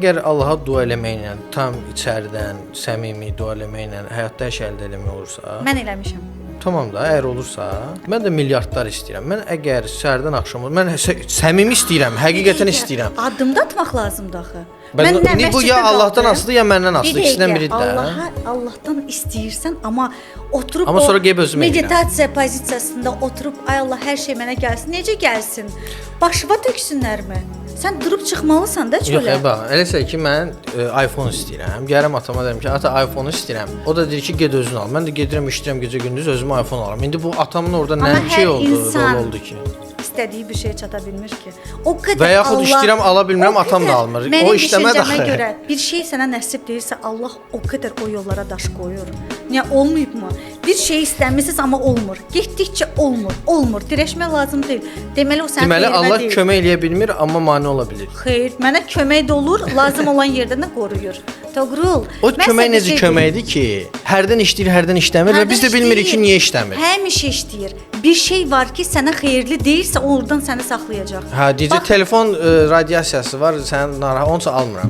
Əgər Allaha dua eləməklə, tam içəridən, səmimi dua eləməklə həyatda hər şey əldə eləmək olursa, Mən eləmişəm. tamam da, əgər olursa, mən də milyardlar istəyirəm. Mən əgər səhərdən axşama, mən səmimi istəyirəm, həqiqətən istəyirəm. Addım da atmaq lazımdır axı. İndi bu ya Allahdan asılıdır, ya məndən asılıdır. İkisindən biridir də. Allahdan istəyirsən, amma oturub Amma sonra gəlib özüm eləyirəm. meditasiya pozisiyasında oturub ay Allah hər şey mənə gəlsin. Necə gəlsin? Başıva töksünlərmi? Sən durub çıxmalısan da Yox, çölə. bax, eləsə ki, mən iPhone istəyirəm. Gəlirəm atama deyirəm ki, ata iPhone istəyirəm. O da deyir ki, get özün al. Mən də gedirəm, işləyirəm gecə gündüz özümə iPhone alıram. İndi bu atamın orada nə Amma şey hər oldu, insan rol oldu ki. İstədiyi bir şey çata bilmir ki. O qədər Və yaxud işləyirəm, ala bilmirəm, o atam da qədər- almır. Mənim O işləməz düşüncəmə axı. görə bir şey sənə nəsib deyirsə, Allah o qədər o yollara daş qoyur. Niyə olmayıbmı? Bir şey istəmisiniz amma olmur. Getdikcə olmur, olmur. Dirəşmək lazım deyil. Deməli o sənin Deməli xeyrinə Allah deyil. kömək eləyə bilmir, amma mane ola bilir. Xeyr, mənə kömək də olur, lazım olan yerdən də qoruyur. Toğrul. O mən kömək sənə bir necə şey köməkdir ki, hərdən işləyir, hərdən işləmir və biz də bilmirik ki, niyə işləmir. Həmişə işləyir. Bir şey var ki, sənə xeyirli deyilsə, oradan səni saxlayacaq. Hə, deyəcək telefon radiasiyası var, sən narahat, onsa almıram.